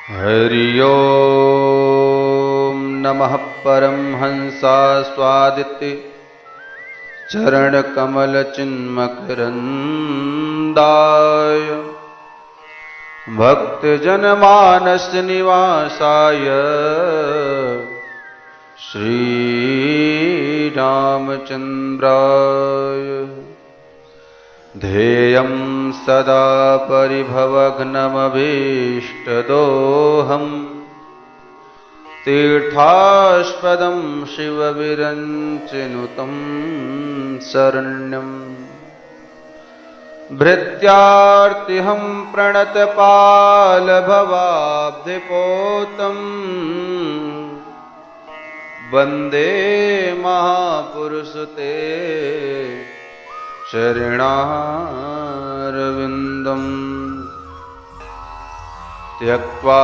हरि ओम नमः परमहंसास्वादित चरणकमलचिन्मकरन्दाय भक्तजनमानस निवासाय श्रीरामचन्द्राय ध्येयं सदा परिभवघ्नमभीष्टदोहम् तीर्थास्पदं शिवविरञ्चिनुतं शरण्यम् भृत्यार्तिहं प्रणतपालभवाब्धिपोतम् वन्दे महापुरुषते चरणारविन्दम् त्यक्त्वा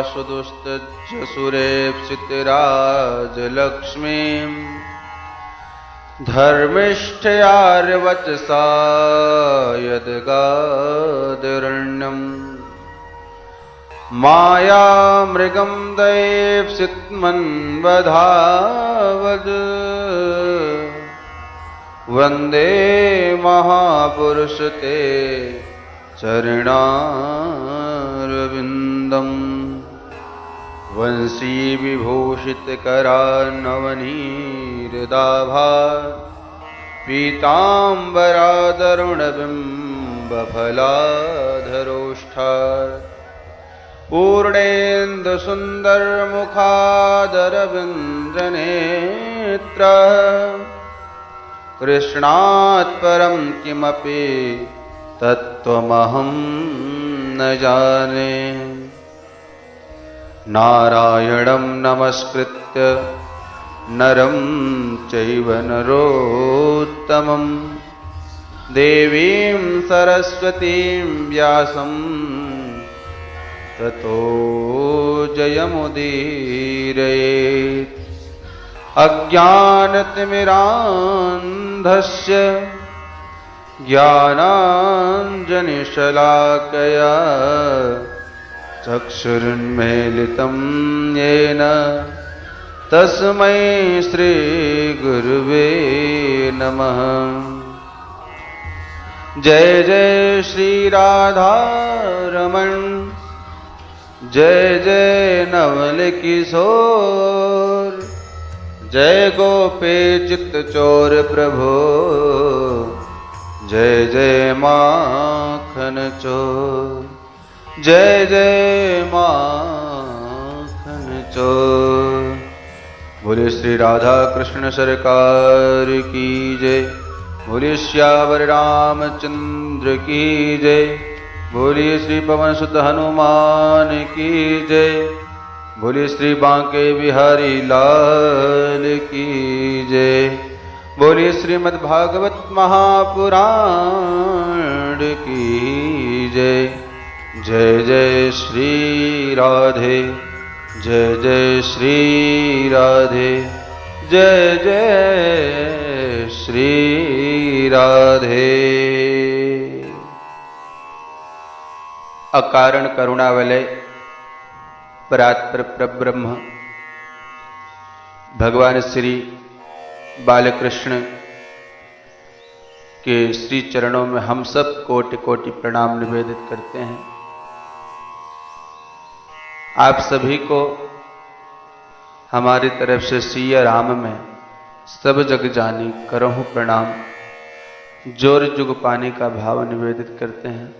सुदुस्तज्य सुरेप्सितराजलक्ष्मीं धर्मिष्ठयार्वचसा यद्गादिरण्यम् मायामृगं दैप्सितमन्वधावद् वन्दे महापुरुषते चरणारविन्दम् वंशी विभूषितकरान्नवनीरदाभा पीताम्बरादरुणबिम्बफलाधरोष्ठात् पूर्णेन्दुसुन्दरमुखादरविन्द्रनेत्रः कृष्णात् परं किमपि तत्त्वमहं न जाने। नारायणं नमस्कृत्य नरं चैव नरोत्तमं देवीं सरस्वतीं व्यासं ततो जयमुदीरयेत्। अज्ञानतिमिरान्धस्य ज्ञानाञ्जनशलाकया चक्षुरुन्मीलितं येन तस्मै श्रीगुरुवे नमः। जय जय श्रीराधारमण जय जय नवल किशोर जय गोपीचित चोर प्रभो जय जय माखन चोर जय जय माखन चोर। बोले श्री राधा कृष्ण सरकार की जय। बोले श्यावर रामचंद्र की जय। बोलिए श्री पवन सुत हनुमान की जय। बोलिए श्री बांके बिहारी लाल की जय। बोलिए श्रीमद्भागवत महापुराण की जय। जय जय श्री राधे जय जय श्री राधे जय जय श्री राधे। अकारण करुणावलय परात्पर परब्रह्म भगवान श्री बालकृष्ण के श्री चरणों में हम सब कोटि कोटि प्रणाम निवेदित करते हैं। आप सभी को हमारी तरफ से सिया राम में सब जग जानी करहूं प्रणाम जोर जुग पाने का भाव निवेदित करते हैं।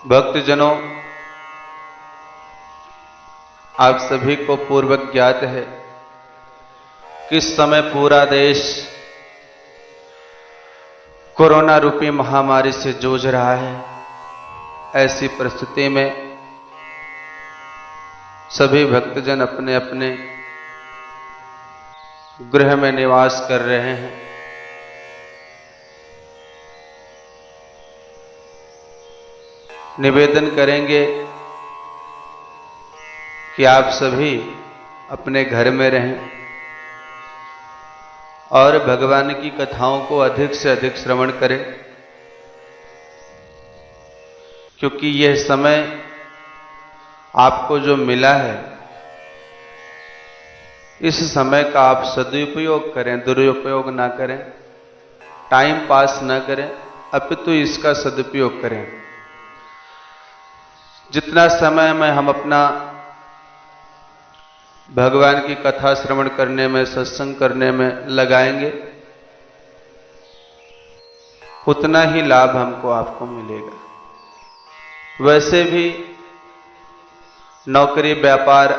भक्तजनों, आप सभी को पूर्वक ज्ञात है कि इस समय पूरा देश कोरोना रूपी महामारी से जूझ रहा है। ऐसी परिस्थिति में सभी भक्तजन अपने अपने गृह में निवास कर रहे हैं। निवेदन करेंगे कि आप सभी अपने घर में रहें और भगवान की कथाओं को अधिक से अधिक श्रवण करें। क्योंकि यह समय आपको जो मिला है, इस समय का आप सदुपयोग करें, दुरुपयोग ना करें, टाइम पास ना करें, अपितु इसका सदुपयोग करें। जितना समय में हम अपना भगवान की कथा श्रवण करने में, सत्संग करने में लगाएंगे, उतना ही लाभ हमको आपको मिलेगा। वैसे भी नौकरी, व्यापार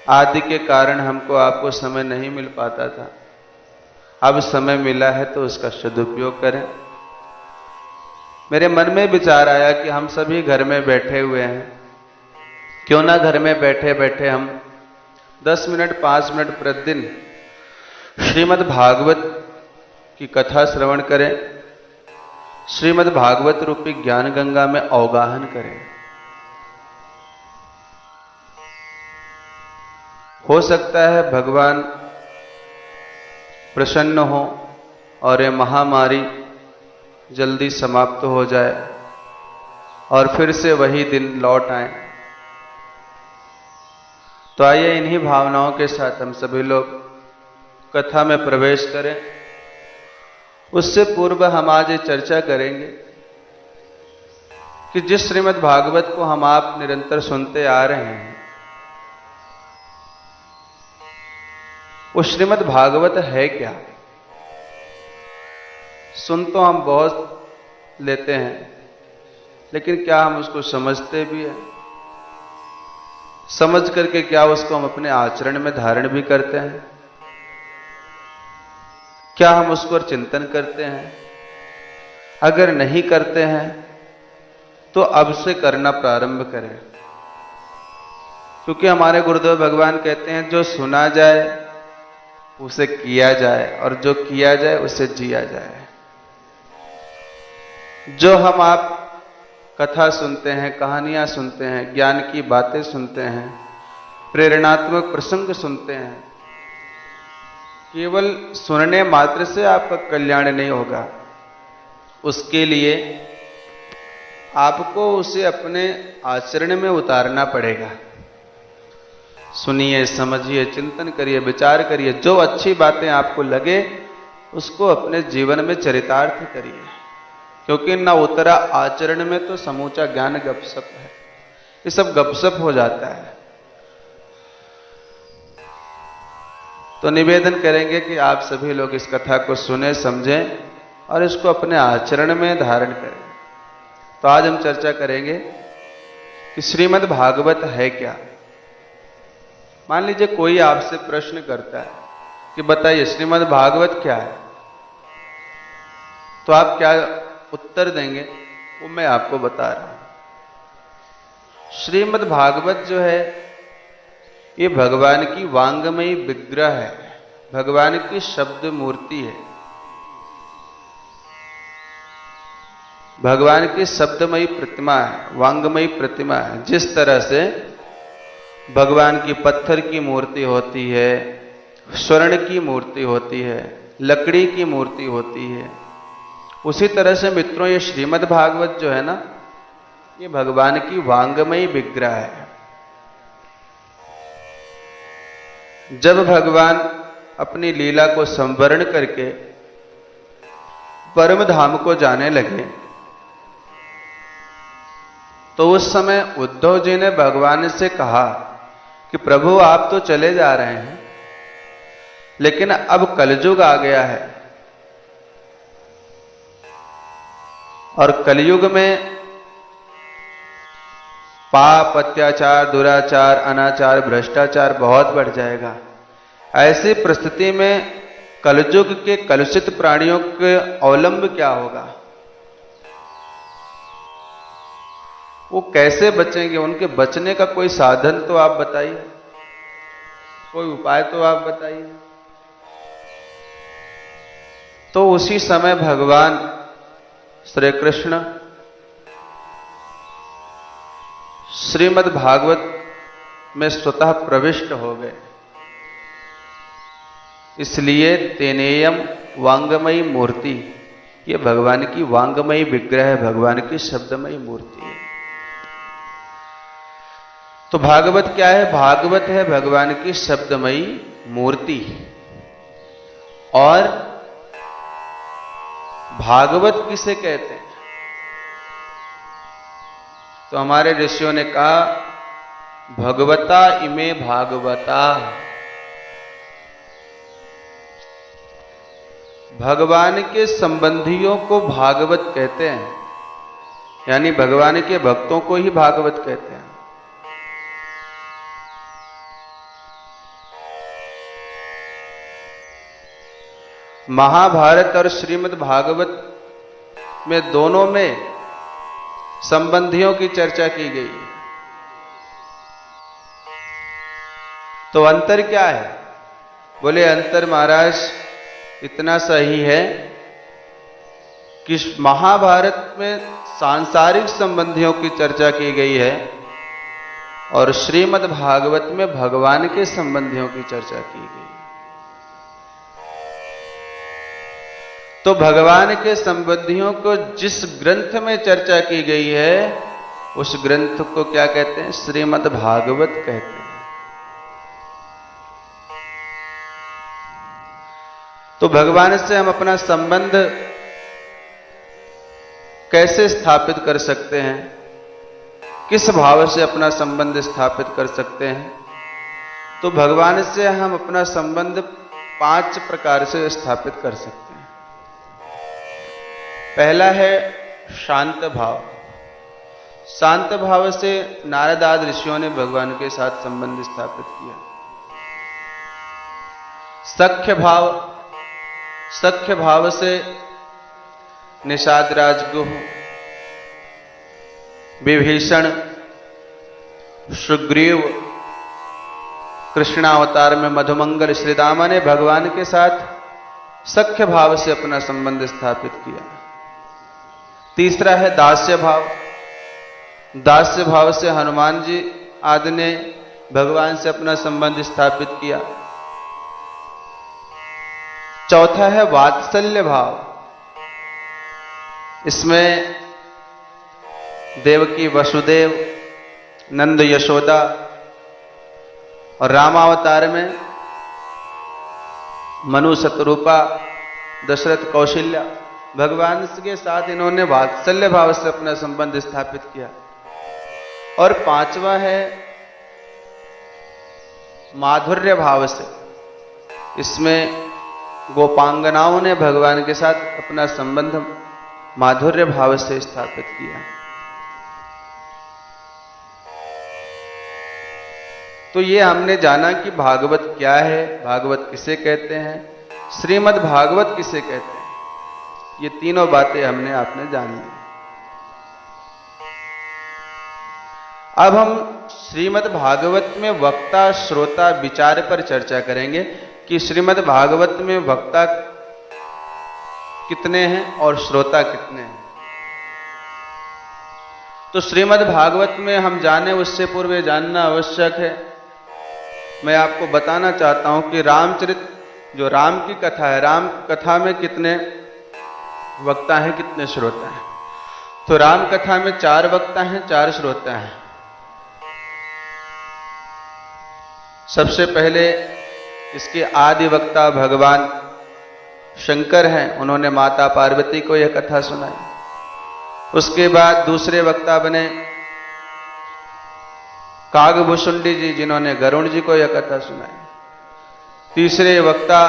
आदि के कारण हमको आपको समय नहीं मिल पाता था। अब समय मिला है तो उसका सदुपयोग करें। मेरे मन में विचार आया कि हम सभी घर में बैठे हुए हैं, क्यों ना घर में बैठे बैठे हम 10 मिनट 5 मिनट प्रतिदिन श्रीमद् भागवत की कथा श्रवण करें, श्रीमद् भागवत रूपी ज्ञान गंगा में अवगाहन करें। हो सकता है भगवान प्रसन्न हो और ये महामारी जल्दी समाप्त हो जाए और फिर से वही दिन लौट आए। तो आइए इन्हीं भावनाओं के साथ हम सभी लोग कथा में प्रवेश करें। उससे पूर्व हम आज ये चर्चा करेंगे कि जिस श्रीमद् भागवत को हम आप निरंतर सुनते आ रहे हैं, वो श्रीमद् भागवत है क्या? सुन तो हम बहुत लेते हैं, लेकिन क्या हम उसको समझते भी हैं? समझ करके क्या उसको हम अपने आचरण में धारण भी करते हैं? क्या हम उस पर चिंतन करते हैं? अगर नहीं करते हैं तो अब से करना प्रारंभ करें, क्योंकि हमारे गुरुदेव भगवान कहते हैं जो सुना जाए उसे किया जाए और जो किया जाए उसे जिया जाए। जो हम आप कथा सुनते हैं, कहानियां सुनते हैं, ज्ञान की बातें सुनते हैं, प्रेरणात्मक प्रसंग सुनते हैं, केवल सुनने मात्र से आपका कल्याण नहीं होगा। उसके लिए आपको उसे अपने आचरण में उतारना पड़ेगा। सुनिए, समझिए, चिंतन करिए, विचार करिए, जो अच्छी बातें आपको लगे उसको अपने जीवन में चरितार्थ करिए, क्योंकि ना उतरा आचरण में तो समूचा ज्ञान गपसप है। ये सब गपसप हो जाता है। तो निवेदन करेंगे कि आप सभी लोग इस कथा को सुने, समझें और इसको अपने आचरण में धारण करें। तो आज हम चर्चा करेंगे कि श्रीमद् भागवत है क्या। मान लीजिए कोई आपसे प्रश्न करता है कि बताइए श्रीमद् भागवत क्या है, तो आप क्या उत्तर देंगे वो मैं आपको बता रहा हूं। श्रीमद् भागवत जो है ये भगवान की वांगमयी विग्रह है, भगवान की शब्द मूर्ति है, भगवान की शब्दमयी प्रतिमा है, वांगमयी प्रतिमा है। जिस तरह से भगवान की पत्थर की मूर्ति होती है, स्वर्ण की मूर्ति होती है, लकड़ी की मूर्ति होती है, उसी तरह से मित्रों ये श्रीमद् भागवत जो है ना, ये भगवान की वांगमयी विग्रह है। जब भगवान अपनी लीला को संवरण करके परम धाम को जाने लगे, तो उस समय उद्धव जी ने भगवान से कहा कि प्रभु आप तो चले जा रहे हैं, लेकिन अब कलयुग आ गया है और कलयुग में पाप, अत्याचार, दुराचार, अनाचार, भ्रष्टाचार बहुत बढ़ जाएगा। ऐसी परिस्थिति में कलयुग के कलुषित प्राणियों के अवलंब क्या होगा? वो कैसे बचेंगे? उनके बचने का कोई साधन तो आप बताइए, कोई उपाय तो आप बताइए। तो उसी समय भगवान श्री कृष्ण श्रीमद् भागवत में स्वतः प्रविष्ट हो गए। इसलिए तेनेयम वांगमयी मूर्ति, ये भगवान की वांगमयी विग्रह है, भगवान की शब्दमयी मूर्ति है। तो भागवत क्या है? भागवत है भगवान की शब्दमयी मूर्ति। और भागवत किसे कहते हैं? तो हमारे ऋषियों ने कहा भगवता इमे भागवता, भगवान के संबंधियों को भागवत कहते हैं, यानी भगवान के भक्तों को ही भागवत कहते हैं। महाभारत और श्रीमद् भागवत में दोनों में संबंधियों की चर्चा की गई है। तो अंतर क्या है? बोले अंतर महाराज इतना सही है कि महाभारत में सांसारिक संबंधियों की चर्चा की गई है और श्रीमद् भागवत में भगवान के संबंधियों की चर्चा की गई। तो भगवान के संबंधियों को जिस ग्रंथ में चर्चा की गई है उस ग्रंथ को क्या कहते हैं? श्रीमद् भागवत कहते हैं। तो भगवान से हम अपना संबंध कैसे स्थापित कर सकते हैं? किस भाव से अपना संबंध स्थापित कर सकते हैं? तो भगवान से हम अपना संबंध 5 प्रकार से स्थापित कर सकते हैं। पहला है शांत भाव। शांत भाव से नारद आदि ऋषियों ने भगवान के साथ संबंध स्थापित किया। सख्य भाव, सख्य भाव से निषाद राजगुह, विभीषण, सुग्रीव, कृष्णावतार में मधुमंगल श्रीदामा ने भगवान के साथ सख्य भाव से अपना संबंध स्थापित किया। तीसरा है दास्य भाव। दास्य भाव से हनुमान जी आदि ने भगवान से अपना संबंध स्थापित किया। चौथा है वात्सल्य भाव। इसमें देवकी वसुदेव, नंद यशोदा और रामावतार में मनु शतरूपा, दशरथ कौशल्या, भगवान के साथ इन्होंने वात्सल्य भाव से अपना संबंध स्थापित किया। और पांचवा है माधुर्य भाव से। इसमें गोपांगनाओं ने भगवान के साथ अपना संबंध माधुर्य भाव से स्थापित किया। तो ये हमने जाना कि भागवत क्या है, भागवत किसे कहते हैं, श्रीमद् भागवत किसे कहते हैं। ये तीनों बातें हमने आपने जान ली। अब हम श्रीमद् भागवत में वक्ता श्रोता विचार पर चर्चा करेंगे कि श्रीमद् भागवत में वक्ता कितने हैं और श्रोता कितने हैं। तो श्रीमद् भागवत में हम जाने उससे पूर्व जानना आवश्यक है। मैं आपको बताना चाहता हूं कि रामचरित जो राम की कथा है, राम कथा में कितने वक्ता हैं, कितने श्रोता हैं। तो राम कथा में 4 वक्ता हैं, 4 श्रोता हैं। सबसे पहले इसके आदि वक्ता भगवान शंकर हैं, उन्होंने माता पार्वती को यह कथा सुनाई। उसके बाद दूसरे वक्ता बने कागभूषुंडी जी, जिन्होंने गरुण जी को यह कथा सुनाई। तीसरे वक्ता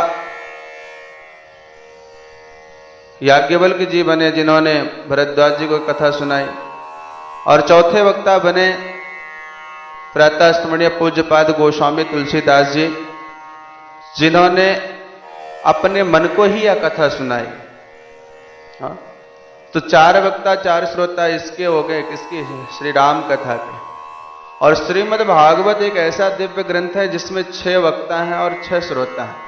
याज्ञवल्क जी बने, जिन्होंने भरद्वाज जी को कथा सुनाई। और चौथे वक्ता बने प्रातः स्मरणीय पूज्यपाद गोस्वामी तुलसीदास जी, जिन्होंने अपने मन को ही यह कथा सुनाई। हाँ? तो 4 वक्ता 4 श्रोता इसके हो गए, किसकी? श्री राम कथा के। और श्रीमद् भागवत एक ऐसा दिव्य ग्रंथ है जिसमें 6 वक्ता हैं और 6 श्रोता हैं।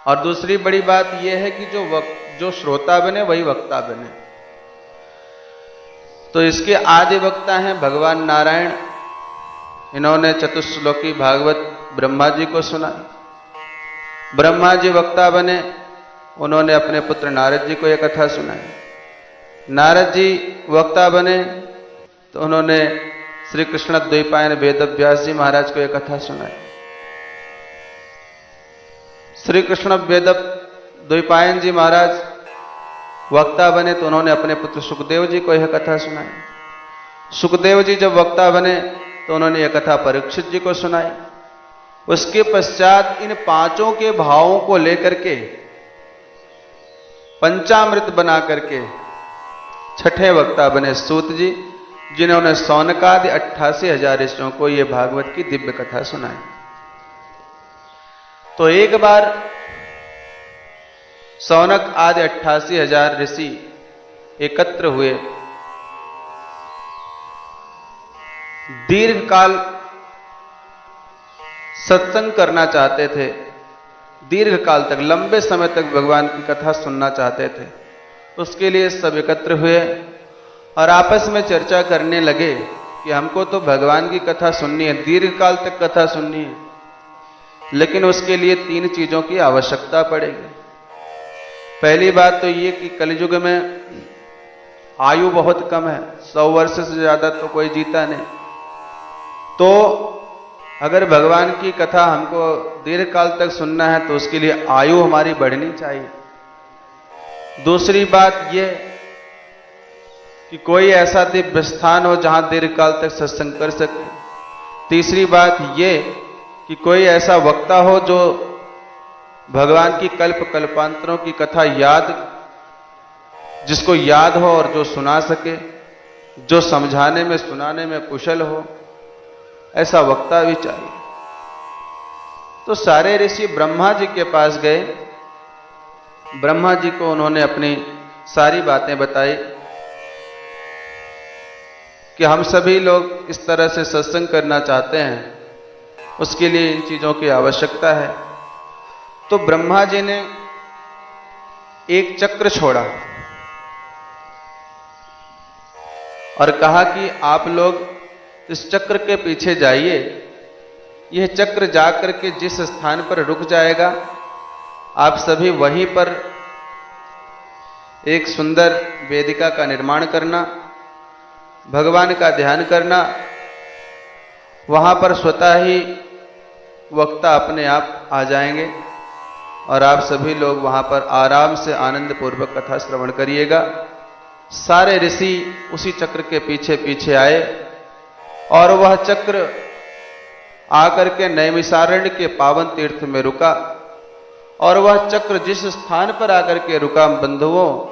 और दूसरी बड़ी बात यह है कि जो श्रोता बने वही वक्ता बने। तो इसके आदि वक्ता हैं भगवान नारायण, इन्होंने चतुश्लोकी भागवत ब्रह्मा जी को सुनाई। ब्रह्मा जी वक्ता बने, उन्होंने अपने पुत्र नारद जी को यह कथा सुनाई। नारद जी वक्ता बने तो उन्होंने श्री कृष्ण द्वैपायन वेद व्यास जी महाराज को यह कथा सुनाई। श्री कृष्ण वेद द्वैपायन जी महाराज वक्ता बने तो उन्होंने अपने पुत्र सुखदेव जी को यह कथा सुनाई। सुखदेव जी जब वक्ता बने तो उन्होंने यह कथा परीक्षित जी को सुनाई। उसके पश्चात इन पांचों के भावों को लेकर के पंचामृत बना करके छठे वक्ता बने सूत जी, जिन्होंने सौनकादि 88,000 ऋषियों को यह भागवत की दिव्य कथा सुनाई। तो एक बार सौनक आदि 88,000 ऋषि एकत्र हुए, दीर्घ काल सत्संग करना चाहते थे, दीर्घ काल तक लंबे समय तक भगवान की कथा सुनना चाहते थे। उसके लिए सब एकत्र हुए और आपस में चर्चा करने लगे कि हमको तो भगवान की कथा सुननी है, दीर्घ काल तक कथा सुननी है, लेकिन उसके लिए 3 चीजों की आवश्यकता पड़ेगी। पहली बात तो ये कि कलयुग में आयु बहुत कम है, 100 वर्ष से ज्यादा तो कोई जीता नहीं। तो अगर भगवान की कथा हमको दीर्घ काल तक सुनना है तो उसके लिए आयु हमारी बढ़नी चाहिए। दूसरी बात यह कि कोई ऐसा दिव्य स्थान हो जहां दीर्घ काल तक सत्संग कर सके। तीसरी बात यह कि कोई ऐसा वक्ता हो जो भगवान की कल्प कल्पांतरों की कथा जिसको याद हो और जो सुना सके, जो समझाने में सुनाने में कुशल हो, ऐसा वक्ता भी चाहिए। तो सारे ऋषि ब्रह्मा जी के पास गए। ब्रह्मा जी को उन्होंने अपनी सारी बातें बताई कि हम सभी लोग इस तरह से सत्संग करना चाहते हैं, उसके लिए इन चीजों की आवश्यकता है। तो ब्रह्मा जी ने एक चक्र छोड़ा और कहा कि आप लोग इस चक्र के पीछे जाइए। यह चक्र जाकर के जिस स्थान पर रुक जाएगा, आप सभी वहीं पर एक सुंदर वेदिका का निर्माण करना, भगवान का ध्यान करना। वहां पर स्वतः ही वक्ता अपने आप आ जाएंगे और आप सभी लोग वहां पर आराम से आनंद पूर्वक कथा श्रवण करिएगा। सारे ऋषि उसी चक्र के पीछे पीछे आए और वह चक्र आकर के नैमिषारण्य के पावन तीर्थ में रुका और वह चक्र जिस स्थान पर आकर के रुका बंधुओं,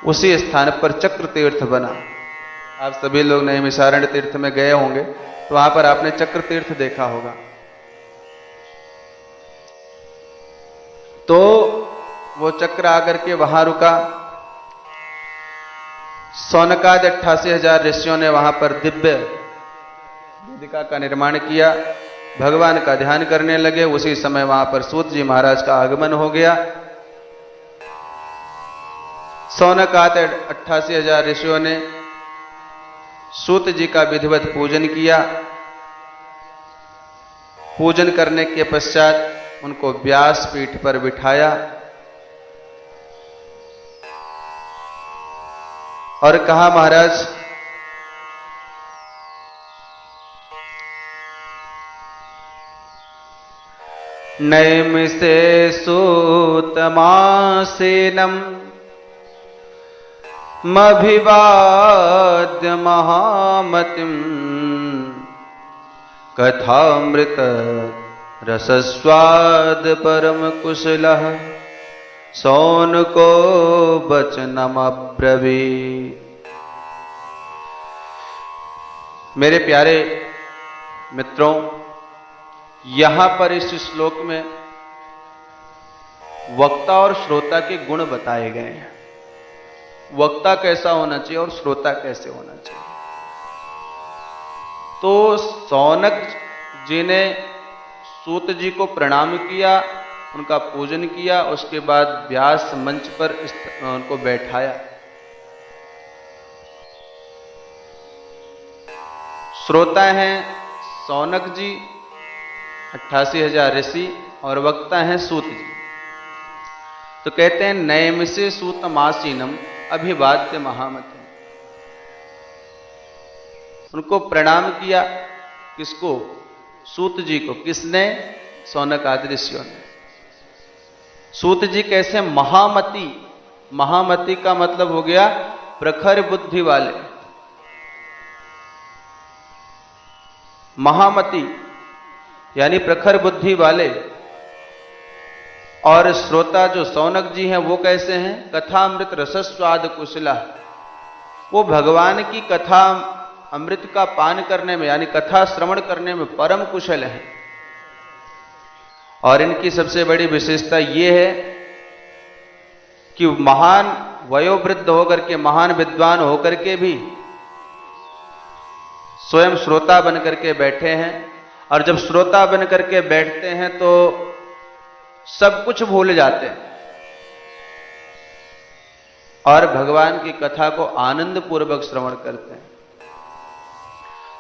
उसी स्थान पर चक्र तीर्थ बना। आप सभी लोग नैमिषारण्य तीर्थ में गए होंगे तो वहां पर आपने चक्र तीर्थ देखा होगा। तो वो चक्र आकर के वहां रुका। सौनकादि 88,000 ऋषियों ने वहां पर दिव्य वेदिका का निर्माण किया, भगवान का ध्यान करने लगे। उसी समय वहां पर सूत जी महाराज का आगमन हो गया। सौनकादि 88,000 ऋषियों ने सूत जी का विधिवत पूजन किया। पूजन करने के पश्चात उनको व्यास पीठ पर बिठाया और कहा, महाराज नैमिषे सूतमासेनम् मभिवाद्य महामतिम् कथामृत रसस्वाद परम कुशलः सौनको वचनमब्रवीत्। मेरे प्यारे मित्रों, यहां पर इस श्लोक में वक्ता और श्रोता के गुण बताए गए हैं। वक्ता कैसा होना चाहिए और श्रोता कैसे होना चाहिए। तो सौनक जी ने सूत जी को प्रणाम किया, उनका पूजन किया, उसके बाद व्यास मंच पर उनको बैठाया। श्रोता हैं सौनक जी, 88,000 ऋषि, और वक्ता हैं सूत जी। तो कहते हैं नैमिषे सूतमासीनम अभिवाद्य महामते। उनको प्रणाम किया, किसको? सूत जी को। किसने? सौनक आदि ऋषियों ने। सूत जी कैसे? महामति। महामति का मतलब हो गया प्रखर बुद्धि वाले। महामति यानी प्रखर बुद्धि वाले। और श्रोता जो सौनक जी हैं वो कैसे हैं? कथामृत रसस्वाद कुशला। वो भगवान की कथा अमृत का पान करने में यानी कथा श्रवण करने में परम कुशल है। और इनकी सबसे बड़ी विशेषता ये है कि महान वयोवृद्ध होकर के, महान विद्वान होकर के भी स्वयं श्रोता बनकर के बैठे हैं। और जब श्रोता बनकर के बैठते हैं तो सब कुछ भूल जाते हैं और भगवान की कथा को आनंद पूर्वक श्रवण करते हैं।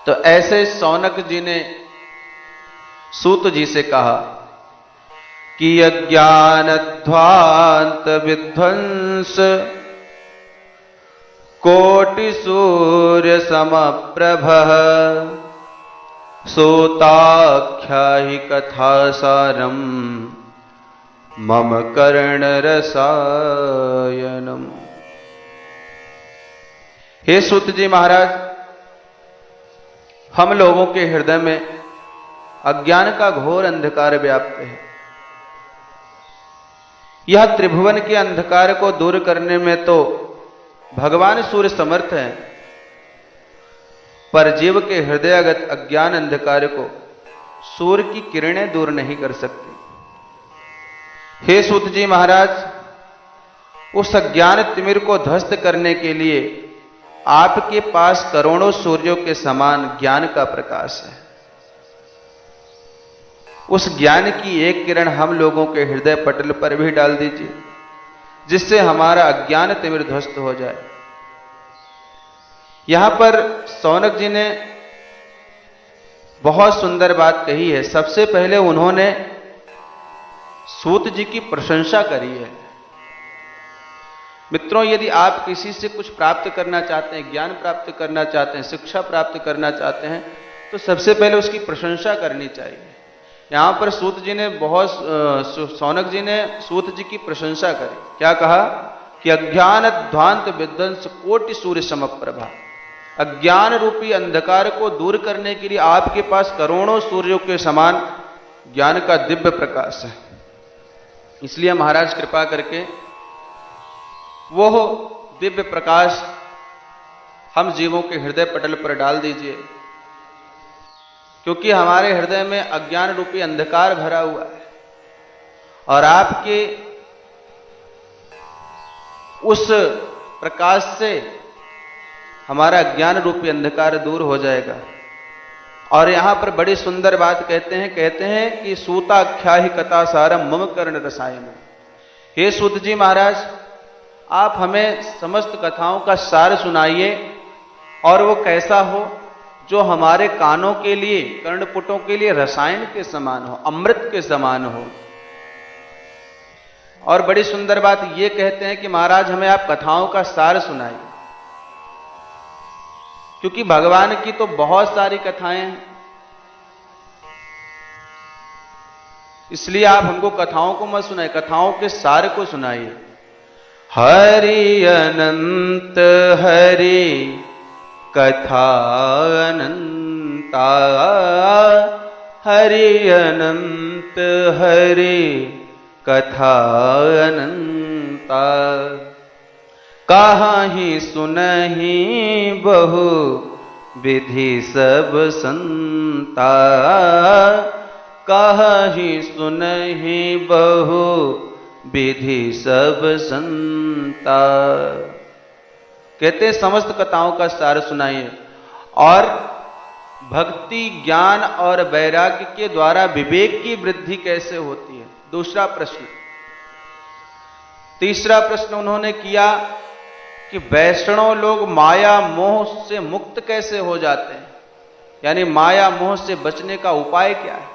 तो ऐसे सौनक जी ने सूत जी से कहा कि अज्ञानध्वांत विध्वंस कोटि सूर्य समप्रभ सोताख्या ही कथा सारम मम कर्ण रसायनम। हे सूत जी महाराज, हम लोगों के हृदय में अज्ञान का घोर अंधकार व्याप्त है। यह त्रिभुवन के अंधकार को दूर करने में तो भगवान सूर्य समर्थ हैं, पर जीव के हृदयगत अज्ञान अंधकार को सूर्य की किरणें दूर नहीं कर सकती। हे सूत जी महाराज, उस अज्ञान तिमिर को ध्वस्त करने के लिए आपके पास करोड़ों सूर्यों के समान ज्ञान का प्रकाश है। उस ज्ञान की एक किरण हम लोगों के हृदय पटल पर भी डाल दीजिए, जिससे हमारा अज्ञान तिमिर ध्वस्त हो जाए। यहां पर सौनक जी ने बहुत सुंदर बात कही है। सबसे पहले उन्होंने सूत जी की प्रशंसा करी है। मित्रों, यदि आप किसी से कुछ प्राप्त करना चाहते हैं, ज्ञान प्राप्त करना चाहते हैं, शिक्षा प्राप्त करना चाहते हैं, तो सबसे पहले उसकी प्रशंसा करनी चाहिए। यहां पर सूत जी ने सौनक जी ने सूत जी की प्रशंसा करी। क्या कहा? कि अज्ञान ध्वांत विध्वंस कोटि सूर्य समप्रभा। अज्ञान रूपी अंधकार को दूर करने के लिए आपके पास करोड़ों सूर्यों के समान ज्ञान का दिव्य प्रकाश है। इसलिए महाराज कृपा करके वो दिव्य प्रकाश हम जीवों के हृदय पटल पर डाल दीजिए, क्योंकि हमारे हृदय में अज्ञान रूपी अंधकार भरा हुआ है और आपके उस प्रकाश से हमारा अज्ञान रूपी अंधकार दूर हो जाएगा। और यहां पर बड़ी सुंदर बात कहते हैं कि सूताख्या ही कथा सारम मम कर्ण रसायन। हे सूत जी महाराज, आप हमें समस्त कथाओं का सार सुनाइए, और वो कैसा हो जो हमारे कानों के लिए, कर्णपुटों के लिए रसायन के समान हो, अमृत के समान हो। और बड़ी सुंदर बात ये कहते हैं कि महाराज हमें आप कथाओं का सार सुनाइए, क्योंकि भगवान की तो बहुत सारी कथाएं हैं, इसलिए आप हमको कथाओं को मत सुनाइए, कथाओं के सार को सुनाइए। हरि अनंत हरि कथा अनंता, हरि अनंत हरि कथा अनंता। काहि सुनहि बहु विधि सब संता, काहि सुनहि बहु विधि सब संता। कहते समस्त कथाओं का सार सुनाइए। और भक्ति, ज्ञान और वैराग्य के द्वारा विवेक की वृद्धि कैसे होती है, दूसरा प्रश्न। तीसरा प्रश्न उन्होंने किया कि वैष्णव लोग माया मोह से मुक्त कैसे हो जाते हैं, यानी माया मोह से बचने का उपाय क्या है।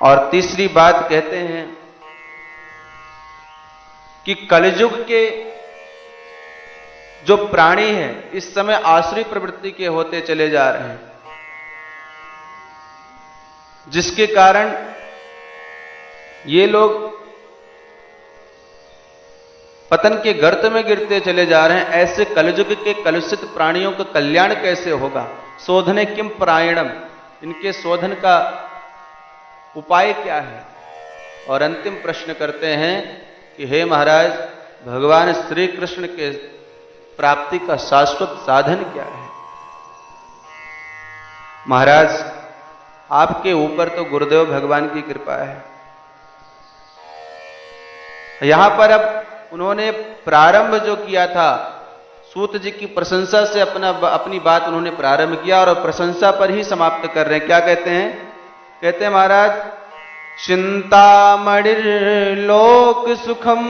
और तीसरी बात कहते हैं कि कलयुग के जो प्राणी हैं इस समय आसुरी प्रवृत्ति के होते चले जा रहे हैं, जिसके कारण ये लोग पतन के गर्त में गिरते चले जा रहे हैं। ऐसे कलयुग के कलुषित प्राणियों का कल्याण कैसे होगा? शोधने किम परायणम, इनके शोधन का उपाय क्या है? और अंतिम प्रश्न करते हैं कि हे महाराज, भगवान श्री कृष्ण के प्राप्ति का शाश्वत साधन क्या है? महाराज, आपके ऊपर तो गुरुदेव भगवान की कृपा है। यहां पर अब उन्होंने प्रारंभ जो किया था, सूत जी की प्रशंसा से अपनी बात उन्होंने प्रारंभ किया और प्रशंसा पर ही समाप्त कर रहे हैं। क्या कहते हैं? कहते हैं महाराज, चिंतामणिर लोक सुखम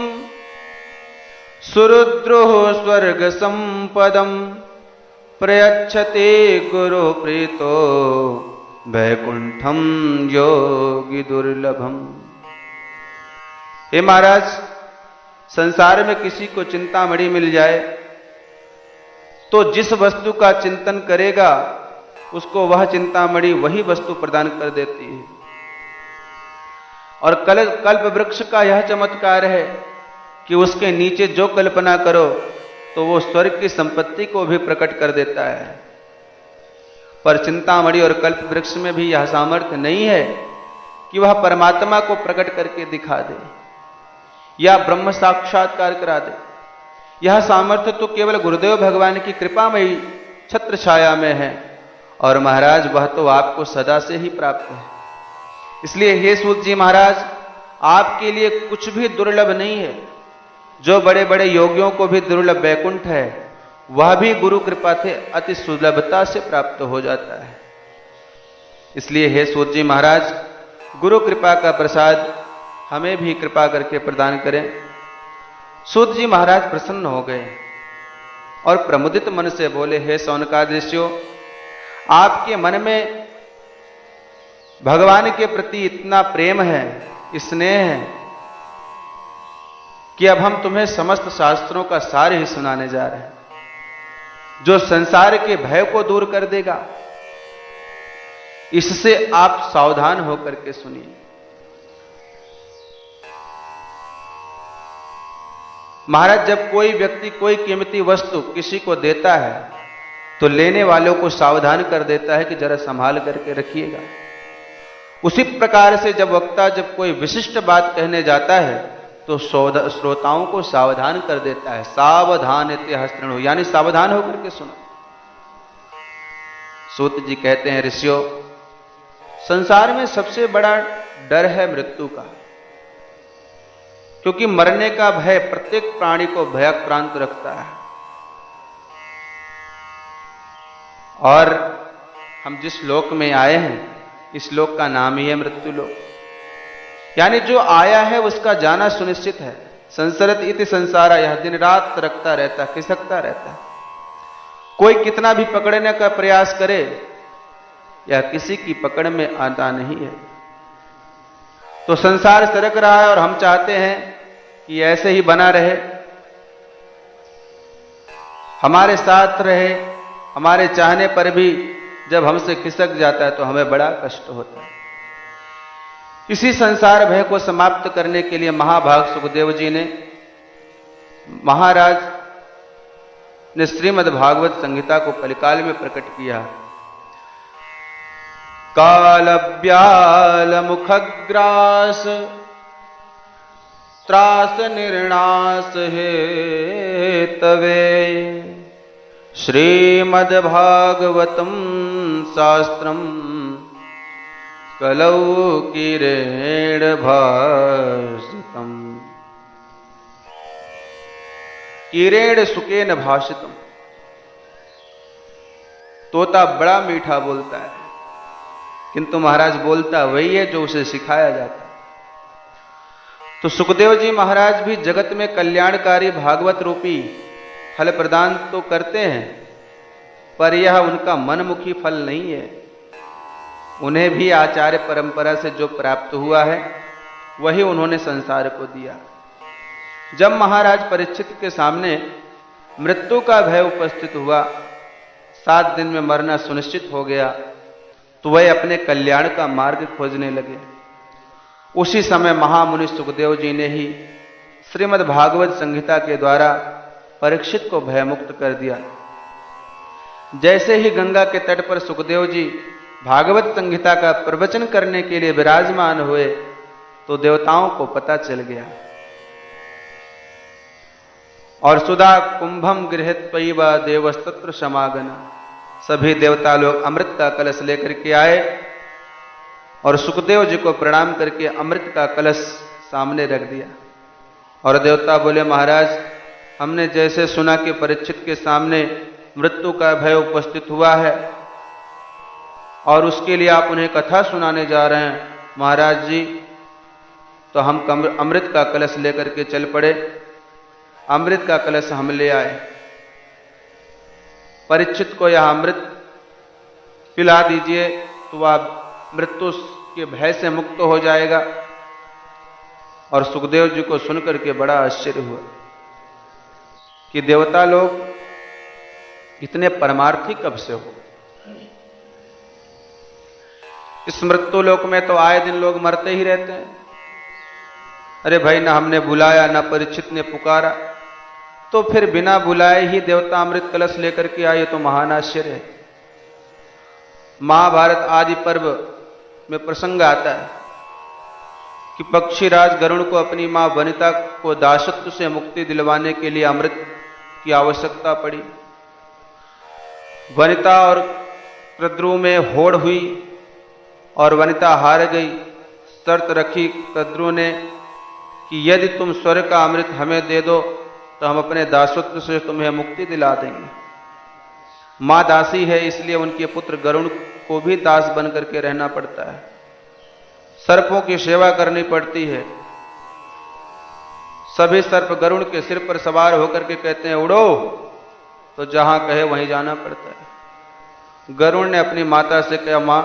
सुरुद्रोह स्वर्ग संपदम प्रयच्छते गुरु प्रीतो वैकुंठम योगी दुर्लभम। हे महाराज, संसार में किसी को चिंतामणि मिल जाए तो जिस वस्तु का चिंतन करेगा उसको वह चिंतामणि वही वस्तु प्रदान कर देती है। और कल्प वृक्ष का यह चमत्कार है कि उसके नीचे जो कल्पना करो तो वो स्वर्ग की संपत्ति को भी प्रकट कर देता है। पर चिंतामणि और कल्प वृक्ष में भी यह सामर्थ्य नहीं है कि वह परमात्मा को प्रकट करके दिखा दे या ब्रह्म साक्षात्कार करा दे। यह सामर्थ्य तो केवल गुरुदेव भगवान की कृपामयी छत्र छाया में है, और महाराज वह तो आपको सदा से ही प्राप्त है। इसलिए हे सूत जी महाराज, आपके लिए कुछ भी दुर्लभ नहीं है। जो बड़े बड़े योगियों को भी दुर्लभ वैकुंठ है, वह भी गुरु कृपा से अति सुलभता से प्राप्त हो जाता है। इसलिए हे सूत जी महाराज, गुरु कृपा का प्रसाद हमें भी कृपा करके प्रदान करें। सूत जी महाराज प्रसन्न हो गए और प्रमुदित मन से बोले, हे शौनकादि ऋषियों, आपके मन में भगवान के प्रति इतना प्रेम है, स्नेह है कि अब हम तुम्हें समस्त शास्त्रों का सार ही सुनाने जा रहे हैं, जो संसार के भय को दूर कर देगा। इससे आप सावधान होकर के सुनिए। महाराज, जब कोई व्यक्ति कोई कीमती वस्तु किसी को देता है तो लेने वालों को सावधान कर देता है कि जरा संभाल करके रखिएगा। उसी प्रकार से जब वक्ता जब कोई विशिष्ट बात कहने जाता है तो श्रोताओं को सावधान कर देता है। सावधान इत्यहस्तृणु, यानी सावधान होकर के सुनो। सूत जी कहते हैं, ऋषियों, संसार में सबसे बड़ा डर है मृत्यु का, क्योंकि मरने का भय प्रत्येक प्राणी को भयाक्रांत रखता है। और हम जिस लोक में आए हैं, इस लोक का नाम ही है मृत्यु लोक, यानी जो आया है उसका जाना सुनिश्चित है। संसरत इति संसारा, यह दिन रात रखता रहता, खिसकता रहता है। कोई कितना भी पकड़ने का प्रयास करे, यह किसी की पकड़ में आता नहीं है। तो संसार सरक रहा है और हम चाहते हैं कि ऐसे ही बना रहे, हमारे साथ रहे। हमारे चाहने पर भी जब हमसे खिसक जाता है तो हमें बड़ा कष्ट होता है। इसी संसार भय को समाप्त करने के लिए महाभाग सुखदेव जी ने, महाराज ने श्रीमद् भागवत संहिता को कलिकाल में प्रकट किया। काल व्याल मुखग्रास त्रास निर्णास हे तवे श्रीमद् भागवतम शास्त्रम कलौ किरेण भाषितम। किरेण सुकेन भाषितम। तोता बड़ा मीठा बोलता है, किंतु महाराज बोलता वही है जो उसे सिखाया जाता है। तो सुखदेव जी महाराज भी जगत में कल्याणकारी भागवत रूपी फल प्रदान तो करते हैं, पर यह उनका मनमुखी फल नहीं है। उन्हें भी आचार्य परंपरा से जो प्राप्त हुआ है वही उन्होंने संसार को दिया। जब महाराज परीक्षित के सामने मृत्यु का भय उपस्थित हुआ, 7 दिन में मरना सुनिश्चित हो गया, तो वह अपने कल्याण का मार्ग खोजने लगे। उसी समय महामुनि सुखदेव जी ने ही श्रीमद् भागवत संहिता के द्वारा परीक्षित को भयमुक्त कर दिया। जैसे ही गंगा के तट पर सुखदेव जी भागवत संहिता का प्रवचन करने के लिए विराजमान हुए, तो देवताओं को पता चल गया। और सुधा कुंभम गृहीत्वैव देवस्तत्र समागना, सभी देवता लोग अमृत का कलश लेकर के आए और सुखदेव जी को प्रणाम करके अमृत का कलश सामने रख दिया। और देवता बोले, महाराज, हमने जैसे सुना कि परीक्षित के सामने मृत्यु का भय उपस्थित हुआ है और उसके लिए आप उन्हें कथा सुनाने जा रहे हैं, महाराज जी, तो हम अमृत का कलश लेकर के चल पड़े। अमृत का कलश हम ले आए। परीक्षित को यह अमृत पिला दीजिए तो वह मृत्यु के भय से मुक्त हो जाएगा। और सुखदेव जी को सुनकर के बड़ा आश्चर्य हुआ कि देवता लोग इतने परमार्थी कब से हो। इस मृत्यु लोक में तो आए दिन लोग मरते ही रहते हैं। अरे भाई, ना हमने बुलाया, ना परीक्षित ने पुकारा, तो फिर बिना बुलाए ही देवता अमृत कलश लेकर के आए, तो महान आश्चर्य है। महाभारत आदि पर्व में प्रसंग आता है कि पक्षीराज गरुण को अपनी मां वनिता को दासत्व से मुक्ति दिलवाने के लिए अमृत की आवश्यकता पड़ी। वनिता और क्रद्रु में होड़ हुई और वनिता हार गई। शर्त रखी क्रद्रु ने कि यदि तुम स्वर्ग का अमृत हमें दे दो तो हम अपने दासत्व से तुम्हें मुक्ति दिला देंगे। मां दासी है, इसलिए उनके पुत्र गरुण को भी दास बन करके रहना पड़ता है। सर्पों की सेवा करनी पड़ती है। सभी सर्प गरुण के सिर पर सवार होकर के कहते हैं, उड़ो, तो जहां कहे वहीं जाना पड़ता है। गरुण ने अपनी माता से कहा, मां,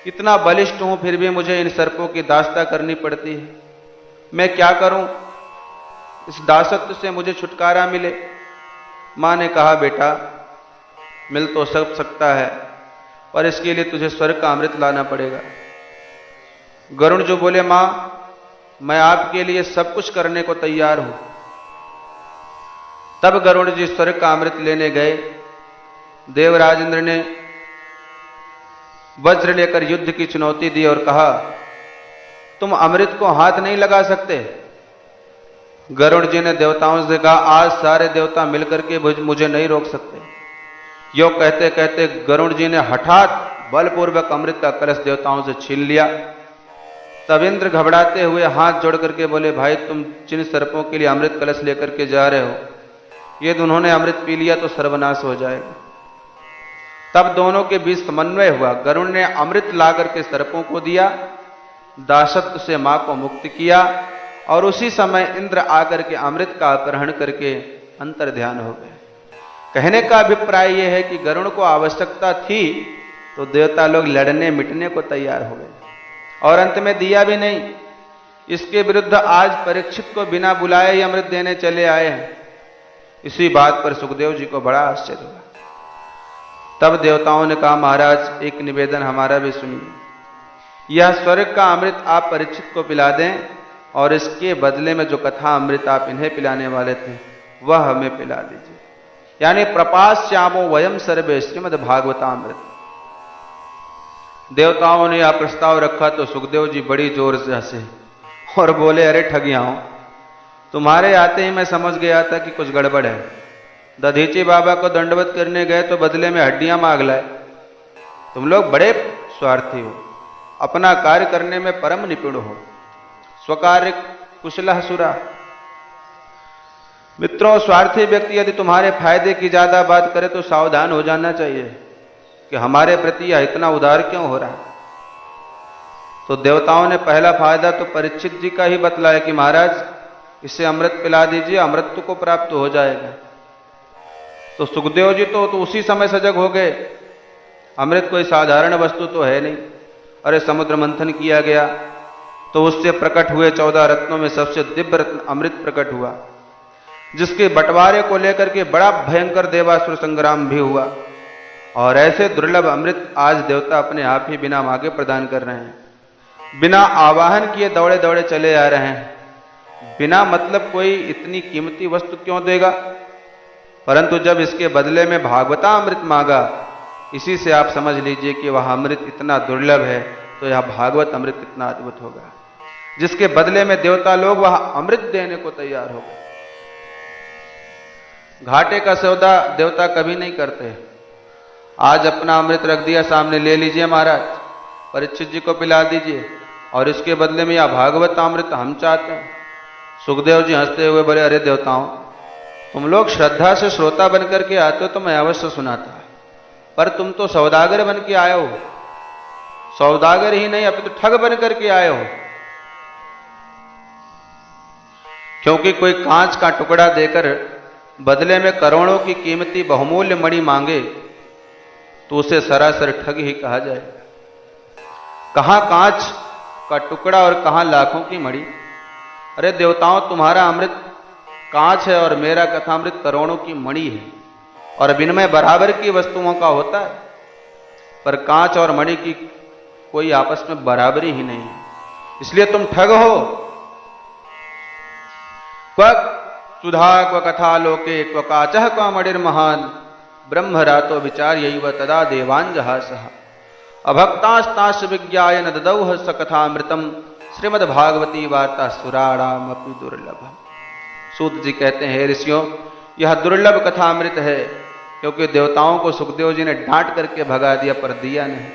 इतना बलिष्ठ हूं फिर भी मुझे इन सर्पों की दासता करनी पड़ती है, मैं क्या करूं, इस दासत्व से मुझे छुटकारा मिले। मां ने कहा, बेटा, मिल तो सब सकता है, पर इसके लिए तुझे स्वर्ग का अमृत लाना पड़ेगा। गरुण जो बोले, मां, मैं आपके लिए सब कुछ करने को तैयार हूं। तब गरुण जी स्वर्ग का अमृत लेने गए। देवराज इंद्र ने वज्र लेकर युद्ध की चुनौती दी और कहा, तुम अमृत को हाथ नहीं लगा सकते। गरुड़ जी ने देवताओं से कहा, आज सारे देवता मिलकर के मुझे नहीं रोक सकते। यो कहते कहते गरुड़ जी ने हठात बलपूर्वक अमृत का कलश देवताओं से छीन लिया। तब इंद्र घबराते हुए हाथ जोड़ करके बोले, भाई, तुम जिन सर्पों के लिए अमृत कलश लेकर के जा रहे हो, ये उन्होंने अमृत पी लिया तो सर्वनाश हो जाएगा। तब दोनों के बीच समन्वय हुआ। गरुड़ ने अमृत ला करके सर्पों को दिया, दासत्व से मां को मुक्त किया, और उसी समय इंद्र आकर के अमृत का अपहरण करके अंतर ध्यान हो गए। कहने का अभिप्राय यह है कि गरुड़ को आवश्यकता थी तो देवता लोग लड़ने मिटने को तैयार हो गए और अंत में दिया भी नहीं। इसके विरुद्ध आज परीक्षित को बिना बुलाए ही अमृत देने चले आए हैं। इसी बात पर सुखदेव जी को बड़ा आश्चर्य हुआ। तब देवताओं ने कहा, महाराज, एक निवेदन हमारा भी सुनिए। यह स्वर्ग का अमृत आप परीक्षित को पिला दें और इसके बदले में जो कथा अमृत आप इन्हें पिलाने वाले थे वह हमें पिला दीजिए। यानी प्रपास्यामो वयम सर्वे श्रीमद् भागवतामृत। देवताओं ने यह प्रस्ताव रखा तो सुखदेव जी बड़ी जोर से हंसे और बोले, अरे ठगियाओं, तुम्हारे आते ही मैं समझ गया था कि कुछ गड़बड़ है। दधीची बाबा को दंडवत करने गए तो बदले में हड्डियां मांग लाए। तुम लोग बड़े स्वार्थी हो, अपना कार्य करने में परम निपुण हो, स्वकार्य कुशलः सुरा। मित्रों, स्वार्थी व्यक्ति यदि तुम्हारे फायदे की ज्यादा बात करे तो सावधान हो जाना चाहिए कि हमारे प्रति यह इतना उदार क्यों हो रहा है। तो देवताओं ने पहला फायदा तो परीक्षित जी का ही बतलाया कि महाराज, इसे अमृत पिला दीजिए, अमृत को प्राप्त हो जाएगा। तो सुखदेव जी तो उसी समय सजग हो गए। अमृत कोई साधारण वस्तु तो है नहीं। अरे समुद्र मंथन किया गया, तो उससे प्रकट हुए 14 रत्नों में सबसे दिव्य रत्न अमृत प्रकट हुआ, जिसके बंटवारे को लेकर के बड़ा भयंकर देवासुर संग्राम भी हुआ। और ऐसे दुर्लभ अमृत आज देवता अपने आप ही बिना मांगे प्रदान कर रहे हैं, बिना आवाहन किए दौड़े दौड़े चले आ रहे हैं। बिना मतलब कोई इतनी कीमती वस्तु क्यों देगा? परंतु जब इसके बदले में भागवता अमृत मांगा, इसी से आप समझ लीजिए कि वह अमृत इतना दुर्लभ है, तो यह भागवत अमृत कितना अद्भुत होगा, जिसके बदले में देवता लोग वह अमृत देने को तैयार हो गए। घाटे का सौदा देवता कभी नहीं करते। आज अपना अमृत रख दिया सामने, ले लीजिए महाराज, परीक्षित जी को पिला दीजिए, और इसके बदले में यह भागवत अमृत हम चाहते हैं। सुखदेव जी हंसते हुए बोले, अरे देवताओं, तुम लोग श्रद्धा से श्रोता बनकर के आते हो तो मैं अवश्य सुनाता, पर तुम तो सौदागर बन के आए हो। सौदागर ही नहीं, अभी तो ठग बन करके आए हो। क्योंकि कोई कांच का टुकड़ा देकर बदले में करोड़ों की कीमती बहुमूल्य मणि मांगे तो उसे सरासर ठग ही कहा जाए। कहां कांच का टुकड़ा और कहां लाखों की मणि। अरे देवताओं, तुम्हारा अमृत कांच है और मेरा कथामृत करोड़ों की मणि है, और विनिमय बराबर की वस्तुओं का होता है, पर कांच और मणि की कोई आपस में बराबरी ही नहीं है, इसलिए तुम ठग हो। क्व सुधा क्व कथा लोके क्व काचः क्व मणिर्महान ब्रह्मरातो विचार्यैव तदा देवांजहासः अभक्तास्ताश्च विज्ञाय न ददौह स कथामृतम श्रीमद्भागवती वार्ता सुराणाम अपि दुर्लभम। सूत जी कहते हैं, हे ऋषियों, यह दुर्लभ कथामृत है, क्योंकि देवताओं को सुखदेव जी ने डांट करके भगा दिया, पर दिया नहीं।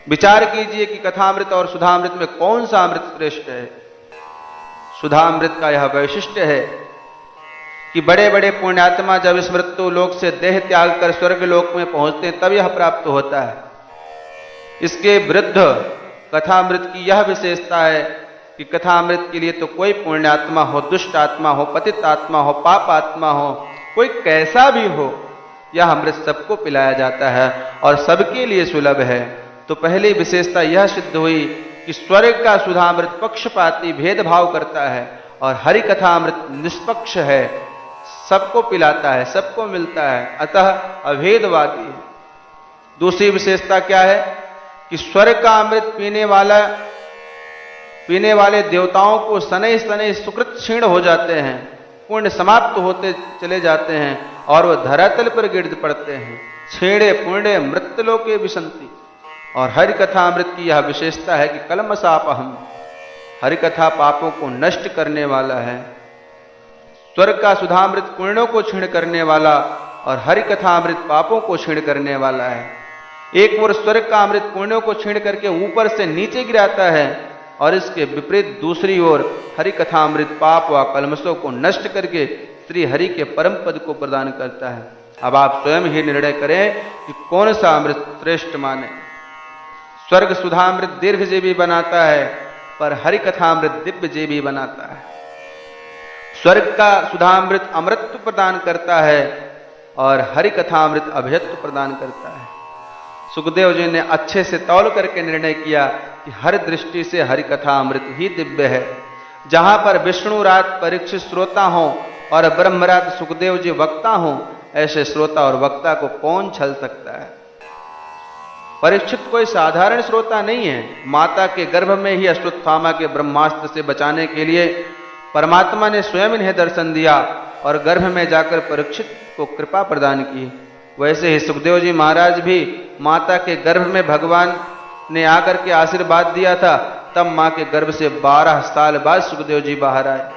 विचार कीजिए कि कथामृत और सुधामृत में कौन सा अमृत श्रेष्ठ है। सुधामृत का यह वैशिष्ट्य है कि बड़े बड़े पुण्यात्मा जब इस मृत्यु लोक से देह त्याग कर स्वर्ग लोक में पहुंचते हैं, तब यह प्राप्त होता है। इसके विरुद्ध कथामृत की यह विशेषता है कि कथामृत के लिए तो कोई पुण्यात्मा हो, दुष्ट आत्मा हो, पतित आत्मा हो, पाप आत्मा हो, कोई कैसा भी हो, यह अमृत सबको पिलाया जाता है और सबके लिए सुलभ है। तो पहली विशेषता यह सिद्ध हुई कि स्वर्ग का सुधामृत पक्षपाती भेदभाव करता है और हरि कथामृत निष्पक्ष है, सबको पिलाता है, सबको मिलता है, अतः अभेदवादी है। दूसरी विशेषता क्या है कि स्वर्ग का अमृत पीने वाले देवताओं को शनै शनै सुकृत क्षीण हो जाते हैं, पुण्य समाप्त होते चले जाते हैं और वह धरातल पर गिर पड़ते हैं। छेड़े पुण्य मृत्युलोके विसंति। और हरिकथा अमृत की यह विशेषता है कि कलमशापहम, हरिकथा पापों को नष्ट करने वाला है। स्वर्ग का सुधामृत पुण्यों को क्षीण करने वाला और हरिकथा अमृत पापों को क्षीण करने वाला है। एक ओर स्वर्ग का अमृत पुण्यों को क्षीण करके ऊपर से नीचे गिराता है, और इसके विपरीत दूसरी ओर हरि कथा अमृत पाप व कलमशों को नष्ट करके श्री हरि के परम पद को प्रदान करता है। अब आप स्वयं ही निर्णय करें कि कौन सा अमृत श्रेष्ठ माने। स्वर्ग सुधामृत दीर्घजीवी बनाता है, पर हरि कथामृत दिव्यजीवी बनाता है। स्वर्ग का सुधामृत अमृतत्व प्रदान करता है और हरि कथामृत अभयत्व प्रदान करता है। सुखदेव जी ने अच्छे से तौल करके निर्णय किया कि हर दृष्टि से हरि कथा अमृत ही दिव्य है। जहां पर विष्णु रात परीक्षित श्रोता हो और ब्रह्मरात सुखदेव जी वक्ता हो, ऐसे श्रोता और वक्ता को कौन छल सकता है। परीक्षित कोई साधारण श्रोता नहीं है। माता के गर्भ में ही अश्वत्थामा के ब्रह्मास्त्र से बचाने के लिए परमात्मा ने स्वयं इन्हें दर्शन दिया और गर्भ में जाकर परीक्षित को कृपा प्रदान की। वैसे ही सुखदेव जी महाराज भी माता के गर्भ में भगवान ने आकर के आशीर्वाद दिया था, तब मां के गर्भ से 12 साल बाद सुखदेव जी बाहर आए।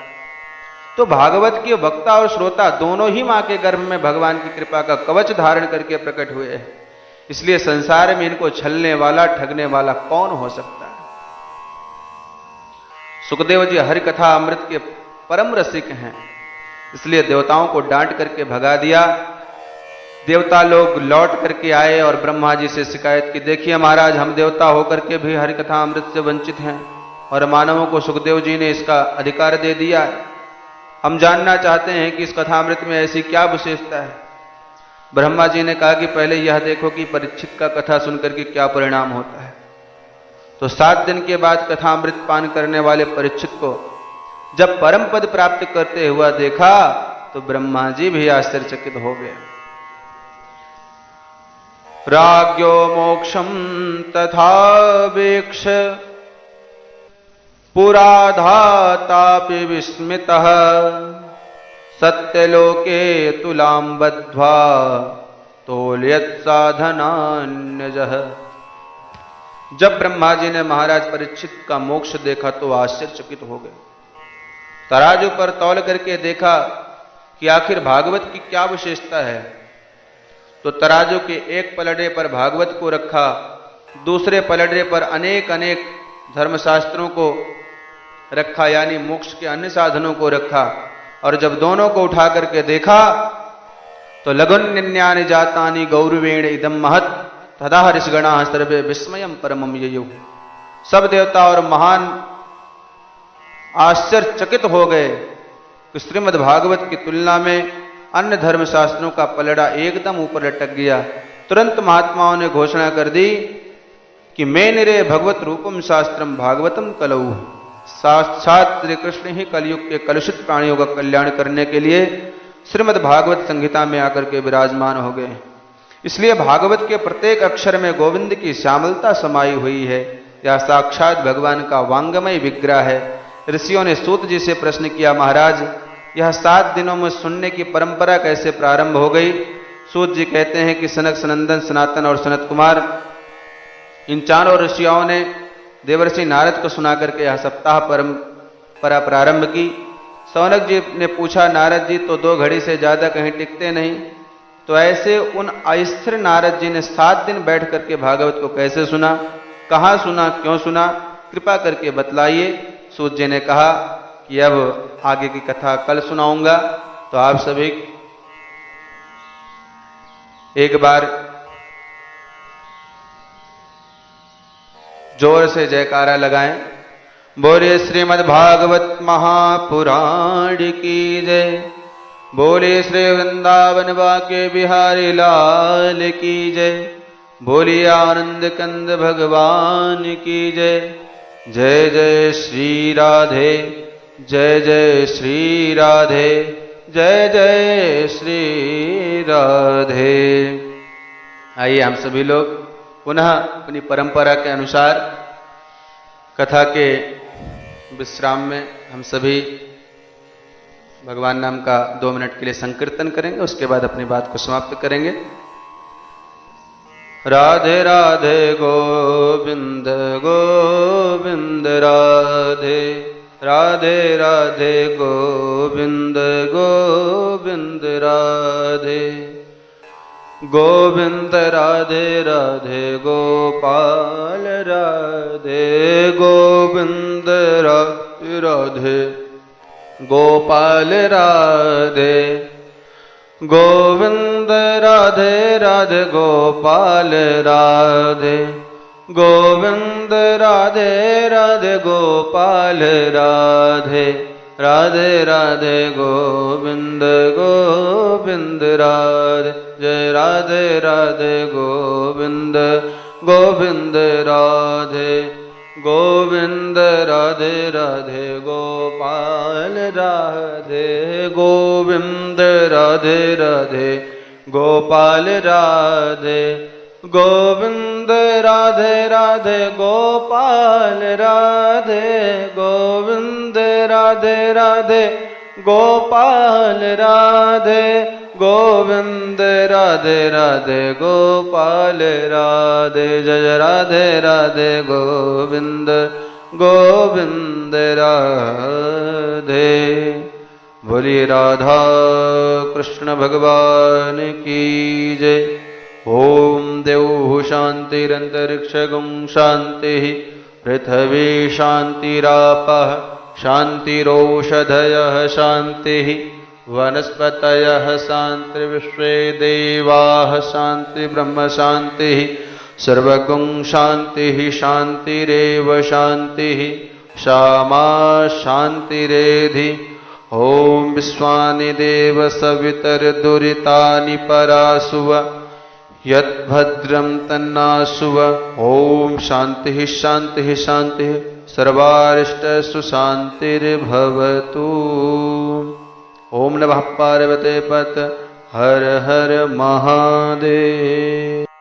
तो भागवत के वक्ता और श्रोता दोनों ही मां के गर्भ में भगवान की कृपा का कवच धारण करके प्रकट हुए हैं। इसलिए संसार में इनको छलने वाला, ठगने वाला कौन हो सकता है। सुखदेव जी हरि कथा अमृत के परम रसिक हैं, इसलिए देवताओं को डांट करके भगा दिया। देवता लोग लौट करके आए और ब्रह्मा जी से शिकायत की, देखिए महाराज, हम देवता होकर के भी हरि कथा अमृत से वंचित हैं और मानवों को सुखदेव जी ने इसका अधिकार दे दिया है। हम जानना चाहते हैं कि इस कथामृत में ऐसी क्या विशेषता है। ब्रह्मा जी ने कहा कि पहले यह देखो कि परीक्षित का कथा सुनकर के क्या परिणाम होता है। तो 7 दिन के बाद कथामृत पान करने वाले परीक्षित को जब परम पद प्राप्त करते हुआ देखा तो ब्रह्मा जी भी आश्चर्यचकित हो गए। राज्ञो मोक्षम तथा वीक्ष पुराधातापि विस्मितः सत्यलोके तुलां बद्ध्वा तोल्यत् साधनान्यजः। जब ब्रह्मा जी ने महाराज परीक्षित का मोक्ष देखा तो आश्चर्यचकित हो गए। तराजू पर तौल करके देखा कि आखिर भागवत की क्या विशेषता है। तो तराजू के एक पलड़े पर भागवत को रखा, दूसरे पलड़े पर अनेक अनेक धर्मशास्त्रों को रखा, यानी मोक्ष के अन्य साधनों को रखा। और जब दोनों को उठा करके देखा तो लघुन्यन्यानि जातानि गौरवेण इदम महत् तदा हरिषगणा सर्वे विस्मयम परमम ययुः। सब देवता और महान आश्चर्यचकित हो गए कि श्रीमद् भागवत की तुलना में अन्य धर्मशास्त्रों का पलड़ा एकदम ऊपर लटक गया। तुरंत महात्माओं ने घोषणा कर दी कि मैं निरे भगवत रूपम शास्त्रम भागवतम कलऊ। साक्षात श्री कृष्ण ही कलयुग के कलुषित प्राणियों का कल्याण करने के लिए श्रीमद् भागवत संहिता में आकर के विराजमान हो गए। इसलिए भागवत के प्रत्येक अक्षर में गोविंद की श्यामलता समाई हुई है। यह साक्षात भगवान का वांगमय विग्रह है। ऋषियों ने सूत जी से प्रश्न किया, महाराज यह 7 दिनों में सुनने की परंपरा कैसे प्रारंभ हो गई। सूत जी कहते हैं कि सनक, सनंदन, सनातन और सनत कुमार, इन चारों ऋषियों ने देवर्षि नारद को सुना करके यह सप्ताह परंपरा प्रारंभ की। सौनक जी ने पूछा, नारद जी तो 2 घड़ी से ज्यादा कहीं टिकते नहीं, तो ऐसे उन अस्थिर नारद जी ने 7 दिन बैठ करके भागवत को कैसे सुना, कहां सुना, क्यों सुना, कृपा करके बतलाइए। सूत जी ने कहा कि अब आगे की कथा कल सुनाऊंगा। तो आप सभी एक बार जोर से जयकारा लगाएं। बोले श्रीमद् भागवत महापुराण की जय। बोले श्री वृंदावन बाके बिहारी लाल की जय। बोलिए आनंद कंद भगवान की जय। जय जय श्री राधे, जय जय श्री राधे, जय जय श्री राधे। आइए हम सभी लोग पुनः अपनी परंपरा के अनुसार कथा के विश्राम में हम सभी भगवान नाम का 2 मिनट के लिए संकीर्तन करेंगे, उसके बाद अपनी बात को समाप्त करेंगे। राधे राधे गोविंद गोविंद राधे, राधे राधे गोविंद गोविंद राधे, गोविंद राधे राधे गोपाल राधे, गोविंद राधे राधे गोपाल राधे, गोविंद राधे राधे गोपाल राधे, गोविंद राधे राधे गोपाल राधे, राधे राधे गोविंद गोविंद राधे, जय राधे राधे गोविंद गोविंद राधे, गोविंद राधे राधे गोपाल राधे, गोविंद राधे राधे गोपाल राधे, गोविंद राधे राधे गोपाल राधे, गोविंद राधे राधे गोपाल राधे, गोविंद राधे राधे गोपाल राधे, जय राधे राधे गोविंद गोविंद राधे। बोलिए राधा कृष्ण भगवान की जय। ओम देव शांतिरंतरिक्षगुं शांति, पृथ्वी शांतिरापः शांतिरोषधयः शांतिः, वनस्पतयः शान्तिर्विश्वे देवाः शान्ति ब्रह्म शान्तिः, सर्वगुं शान्तिः शान्तिरेव शान्तिः, श्यामा शान्तिरेधि। ओम विश्वानि देव सवितर्दुरितानि परासुव, यद्भद्रं तन्नासुव। ओम शांति शांति शांति। सर्वारिष्टसु शांतिर्भवतु। ओम नमः पार्वते पत हर हर महादेव।